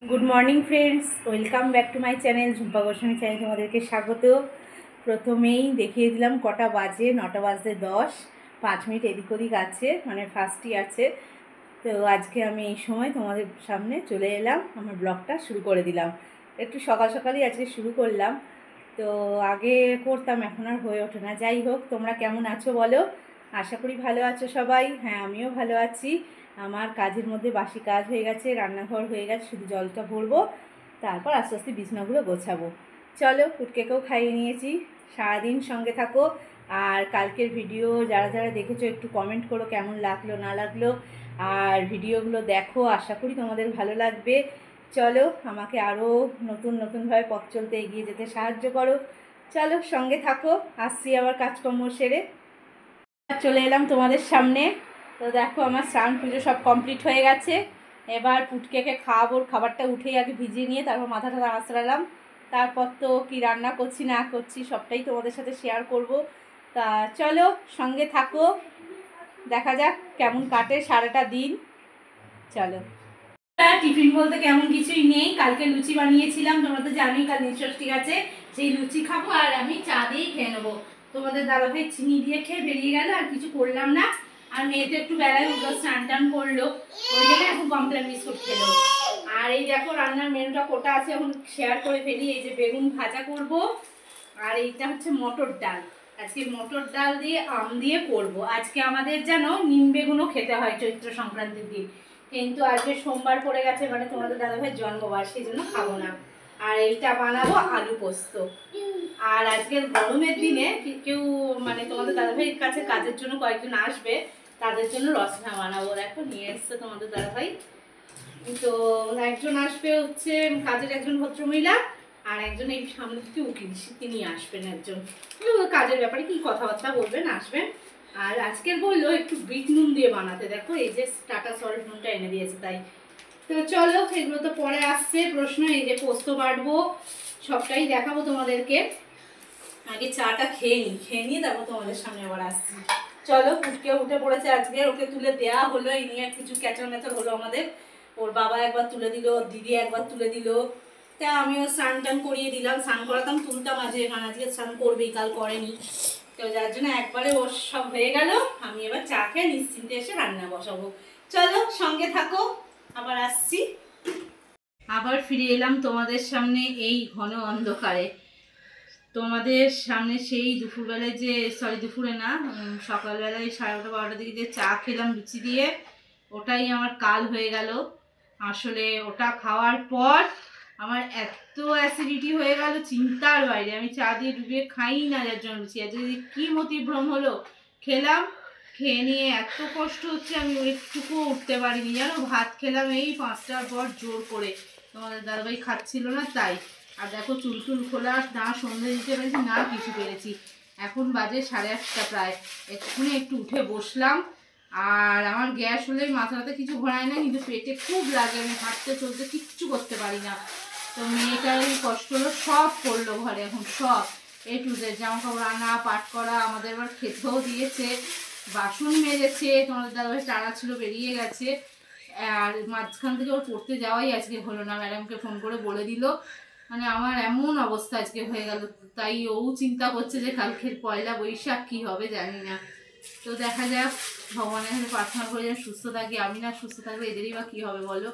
Good morning friends welcome back to my channel Jhumpa Goswami channel তোমাদেরকে স্বাগত। প্রথমেই দেখিয়ে দিলাম কটা বাজে, 9টা বাজতে 10, 5 মিনিট এদিক ওদিক আছে, মানে ফার্স্টই আছে। তো আজকে আমি এই সময় তোমাদের সামনে চলে এলাম, আমার ব্লগটা শুরু করে দিলাম। একটু সকাল সকালই আজকে শুরু করলাম, তো আগে করতাম, এখন আর হয়ে ওঠে না। যাই হোক, তোমরা কেমন আছো বলো? আশা করি ভালো আছো সবাই। হ্যাঁ, আমিও ভালো আছি। আমার কাজের মধ্যে বাসি কাজ হয়ে গেছে, রান্নাঘর হয়ে গেছে, শুধু জলটা ভরবো, তারপর আস্তে আস্তে বিছনাগুলো গোছাবো। চলো, কুটকেকেও খাইয়ে নিয়েছি। সারাদিন সঙ্গে থাকো। আর কালকের ভিডিও যারা যারা দেখেছো একটু কমেন্ট করো কেমন লাগলো না লাগলো, আর ভিডিওগুলো দেখো, আশা করি তোমাদের ভালো লাগবে। চলো, আমাকে আরও নতুন নতুনভাবে পথ চলতে এগিয়ে যেতে সাহায্য করো। চলো, সঙ্গে থাকো। আসছি আবার কাজকর্ম সেরে চলে এলাম তোমাদের সামনে। তো দেখো, আমার স্নান পুজো সব কমপ্লিট হয়ে গেছে। এবার পুটকেকে খাওয়াবো। খাবারটা উঠেই আগে ভিজিয়ে নিয়ে তারপর মাথাটা আঁচড়ালাম। তারপর তো কি রান্না করছি না করছি সবটাই তোমাদের সাথে শেয়ার করব। তা চলো, সঙ্গে থাকো, দেখা যাক কেমন কাটে সারাটা দিন। চলো। টিফিন বলতে কেমন কিছুই নেই। কালকে লুচি বানিয়েছিলাম, তোমরা তো জানোই কাল নিশ্চয় ঠিক আছে। সেই লুচি খাবো আর আমি চা দিয়েই খেয়ে নেবো। তোমাদের দাদাভাই চিনি দিয়ে খেয়ে বেরিয়ে গেল, আর কিছু করলাম না। আর মেয়েতে একটু বেলায় উঠলো, স্নান টান করলো, ওই জন্য এখন কমপ্লেন বিস্কুট খেলো। আর এই দেখো, রান্নার মেনুটা কোটা আছে, এখন শেয়ার করে ফেলি। এই যে বেগুন ভাজা করব, আর এইটা হচ্ছে মটর ডাল। আজকে মটর ডাল দিয়ে আম দিয়ে করব। আজকে আমাদের যেন নিম বেগুনও খেতে হয় চৈত্র সংক্রান্তির দিন, কিন্তু আজকে সোমবার পড়ে গেছে, মানে তোমাদের দাদাভাইয়ের জন্মবার, সেই জন্য খাবো না। আর এইটা বানাবো আলু পোস্ত। আর আজকের গরমের দিনে কেউ, মানে তোমাদের দাদাভাইয়ের কাছে কাজের জন্য কয়েকজন আসবে, তাদের জন্য রসনা বানাবো। দেখো নিয়ে এসছে তোমাদের দাদাভাই। তো একজন আসবে হচ্ছে কাজের একজন ভদ্রমহিলা, আর একজন এই সামনে থেকে উকিল, তিনি আসবেন। একজন কাজের ব্যাপারে কি কথাবার্তা বলবেন, আসবেন। আর আজকের বললো একটু বিট নুন দিয়ে বানাতে। দেখো এই যে টাটা সল্ট নুনটা এনে দিয়েছে, তাই। তো চলো, এগুলো তো পরে আসছে প্রশ্ন। এই যে পোস্ত বাটবো, সবটাই দেখাবো তোমাদেরকে। আগে চাটা খেয়ে নিয়ে তারপর তোমাদের সামনে আবার আসছি। চলো, কুটকে উঠে পড়েছে আজকে, ওকে তুলে দেওয়া হলো। এই নিয়ে কিছু ক্যাচর ম্যাচর হলো আমাদের। ওর বাবা একবার তুলে দিল, ওর দিদি একবার তুলে দিল, তা আমিও স্নান টান করিয়ে দিলাম। স্নান করাতাম, তুলতাম আজকে, কারণ আজকে স্নান করবেই, কাল করেনি। তো যার জন্য একবারে ওর সব হয়ে গেল। আমি এবার চা খেয়ে নিশ্চিন্তে এসে রান্না বসাবো। চলো, সঙ্গে থাকো, আবার আসছি। আবার ফিরে এলাম তোমাদের সামনে এই ঘন অন্ধকারে। তোমাদের সামনে সেই দুপুরবেলায় যে, দুপুরে না, সকালবেলায় 11:30 12টার দিকে যে চা খেলাম লুচি দিয়ে, ওটাই আমার কাল হয়ে গেল। আসলে ওটা খাওয়ার পর আমার এত অ্যাসিডিটি হয়ে গেল চিন্তার বাইরে। আমি চা দিয়ে ডুবিয়ে খাই না, যার জন্য লুচি আজকে কি মতিভ্রম হলো। খেলাম, খেয়ে নিয়ে এত কষ্ট হচ্ছে, আমি একটুকুও উঠতে পারিনি জানো। ভাত খেলাম এই 5টার পর জোর করে, তোমাদের দাদাভাই খাচ্ছিল না তাই। আর দেখো, চুল টুল খোলা, না সন্ধ্যে দিতে পেরেছি না কিছু পেরেছি। এখন বাজে 8:30 প্রায়। এক্ষুনি একটু উঠে বসলাম। আর আমার গ্যাস হলে মাথাতে কিছু ঘোরায় না, কিন্তু পেটে খুব লাগে। আমি হাঁটতে চলতে কিচ্ছু করতে পারি না। তো মেয়েটার এই কষ্ট হলো, সব করলো ঘরে এখন, সব এ টু জেড, জামা কাপড় আনা, পাট করা, আমাদের এবার খেতেও দিয়েছে, বাসন মেজেছে। তোমাদের দাদাভাই টাড়া ছিল, বেরিয়ে গেছে। আর মাঝখান থেকে ওর পড়তে যাওয়াই আজকে হলো না, ম্যাডামকে ফোন করে বলে দিল। মানে আমার এমন অবস্থা আজকে হয়ে গেল। তাই ও চিন্তা করছে যে কালকের 1লা বৈশাখ কী হবে জানি না। তো দেখা যাক, ভগবানের কাছে প্রার্থনা করে যেন সুস্থ থাকি। আমি না সুস্থ থাকলে এদেরই বা কী হবে বলো।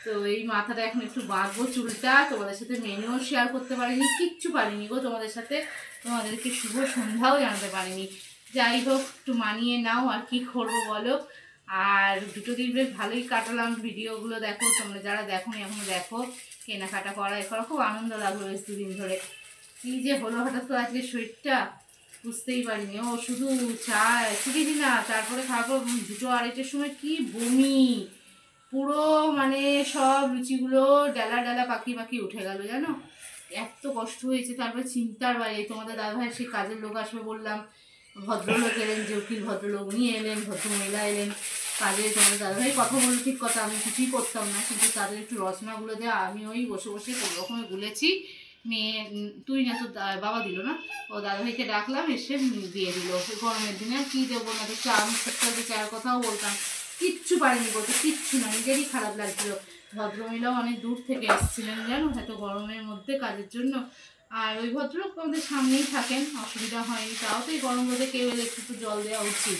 তো এই মাথাটা এখন একটু বাঁধবো চুলটা। তোমাদের সাথে মেনুও শেয়ার করতে পারিনি, কিচ্ছু পারিনি গো তোমাদের সাথে। তোমাদেরকে শুভ সন্ধ্যাও জানাতে পারিনি। যাই হোক, একটু মানিয়ে নাও, আর কি করবো বলো। আর দুটো দিন বেশ ভালোই কাটালাম। ভিডিওগুলো দেখো, তোমরা যারা দেখো এখনো দেখো, কেনাকাটা করা এ করা, খুব আনন্দ লাগলো বেশ দুদিন ধরে। কী যে হলো হঠাৎ তো আজকে শরীরটা, বুঝতেই পারিনি। ও শুধু চা শিখেছি না, তারপরে খাওয়ার 2টো 2:30টার সময় কি বমি, পুরো মানে সব লুচিগুলো ডালা ডালা পাখি পাখি উঠে গেল জানো। এত কষ্ট হয়েছে। তারপরে চিন্তার বাইরে, তোমাদের দাদাভাই সেই কাজের লোক আসবে বললাম, ভদ্রলোক এলেন, যে উকিল ভদ্রলোক উনি এলেন, ভদ্রমহিলা এলেন কাজে। তোমাদের দাদাভাই কথা বললো ঠিক কথা, আমি কিছুই করতাম না, কিন্তু তাদের একটু রচনাগুলো দেওয়া, আমি ওই বসে বসে কোনো রকমে গুলেছি। মেয়ে, তুই না, তোর বাবা দিল না, ও দাদাভাইকে ডাকলাম, এসে দিয়ে দিল। গরমের দিনে আর কী দেবো না, তো চা আমি ঠিকঠাক চায়ের কথাও বলতাম, কিচ্ছু পারিনি বলতে, কিচ্ছু না, নিজেরই খারাপ লাগছিল। ভদ্রমহিলাও অনেক দূর থেকে এসেছিলেন জানো, এত গরমের মধ্যে কাজের জন্য। আর ওই ভদ্রলোক আমাদের সামনেই থাকেন, অসুবিধা হয়নি। তাও তো এই গরম রোদে কেউ এলে একটু জল দেওয়া উচিত।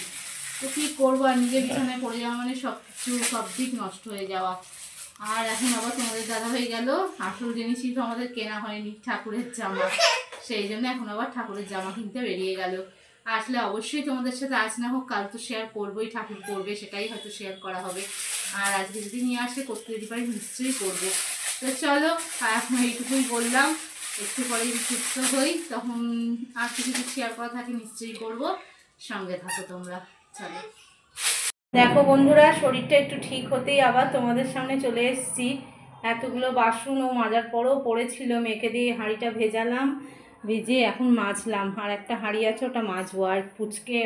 তো কী করবো, আর নিজের বিছানায় পড়ে যাওয়া মানে সব কিছু সব দিক নষ্ট হয়ে যাওয়া। আর এখন আবার তোমাদের দাদা হয়ে গেল, আসল জিনিসই তো আমাদের কেনা হয়নি, ঠাকুরের জামা। সেই জন্য এখন আবার ঠাকুরের জামা কিনতে বেরিয়ে গেল। আসলে অবশ্যই তোমাদের সাথে আজ না হোক কাল তো শেয়ার করবোই, ঠাকুর করবে সেটাই হয়তো শেয়ার করা হবে। আর আজকে যদি নিয়ে আসে করতে যদি পারি নিশ্চয়ই করবো। তো চলো, এখন এইটুকুই বললাম, একটু পরেই সুস্থ হই, তখন আর কিছু শেয়ার করা থাকে নিশ্চয়ই করবো। সঙ্গে থাকো তোমরা। চলো দেখো বন্ধুরা, শরীরটা একটু ঠিক হতেই আবার তোমাদের সামনে চলে এসেছি। এতগুলো বাসন ও মাজার পরেও পড়েছিল, মেখে দিয়ে হাঁড়িটা ভেজালাম, ভিজিয়ে এখন মাজলাম। আর একটা হাঁড়ি আছে, ওটা মাজবো। আর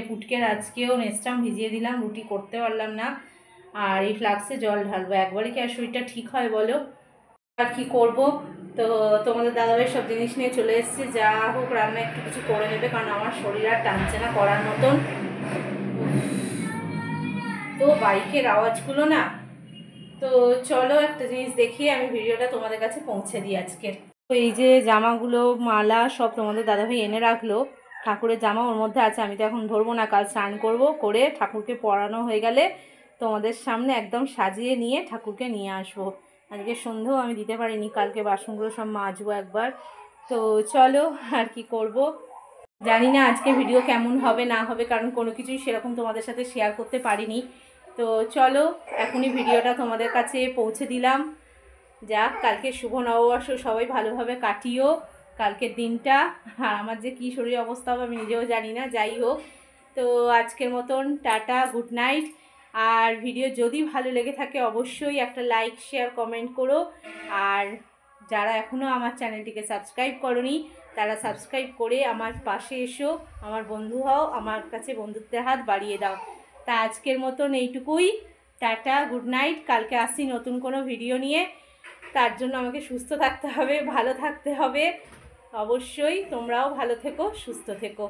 পুটকের আজকেও নেস্টাম ভিজিয়ে দিলাম, রুটি করতে পারলাম না। আর এই ফ্লাক্সে জল ঢালবো, একবারে কি আর শরীরটা ঠিক হয় বলো? আর কি করব। তো তোমাদের দাদাভাই সব জিনিস নিয়ে চলে এসেছে, যা হোক রান্না একটু কিছু করে নেবে, কারণ আমার শরীর আর টানছে না করার মতন। তো বাইকের আওয়াজগুলো না। তো চলো একটা জিনিস দেখিয়ে আমি ভিডিওটা তোমাদের কাছে পৌঁছে দিই আজকের। তো এই যে জামাগুলো মালা সব তোমাদের দাদাভাই এনে রাখলো, ঠাকুরের জামা ওর মধ্যে আছে। আমি তো এখন ধরবো না, কাল স্নান করবো, করে ঠাকুরকে পরানো হয়ে গেলে তোমাদের সামনে একদম সাজিয়ে নিয়ে ঠাকুরকে নিয়ে আসবো। আজকে সন্ধ্যেও আমি দিতে পারিনি, কালকে বাসনগুলো সব মাজবো একবার। তো চলো, আর কি করব জানি না আজকে ভিডিও কেমন হবে না হবে, কারণ কোনো কিছুই সেরকম তোমাদের সাথে শেয়ার করতে পারিনি। তো চলো, এখনই ভিডিওটা তোমাদের কাছে পৌঁছে দিলাম। যাক, কালকে শুভ নববর্ষ, সবাই ভালোভাবে কাটিও কালকের দিনটা। আর আমার যে কী শরীর অবস্থা হবে আমি নিজেও জানি না, যাই হোক। তো আজকের মতন টাটা, গুড নাইট। আর ভিডিও যদি ভালো লেগে থাকে অবশ্যই একটা লাইক, শেয়ার, কমেন্ট করো। আর যারা এখনও আমার চ্যানেলটিকে সাবস্ক্রাইব করোনি তারা সাবস্ক্রাইব করে আমার পাশে এসো, আমার বন্ধু হও, আমার কাছে বন্ধুত্বের হাত বাড়িয়ে দাও। তা আজকের মতন এইটুকুই, টাটা, গুড নাইট। কালকে আসি নতুন কোনো ভিডিও নিয়ে। তার জন্য আমাকে সুস্থ থাকতে হবে, ভালো থাকতে হবে। অবশ্যই তোমরাও ভালো থেকো, সুস্থ থেকো।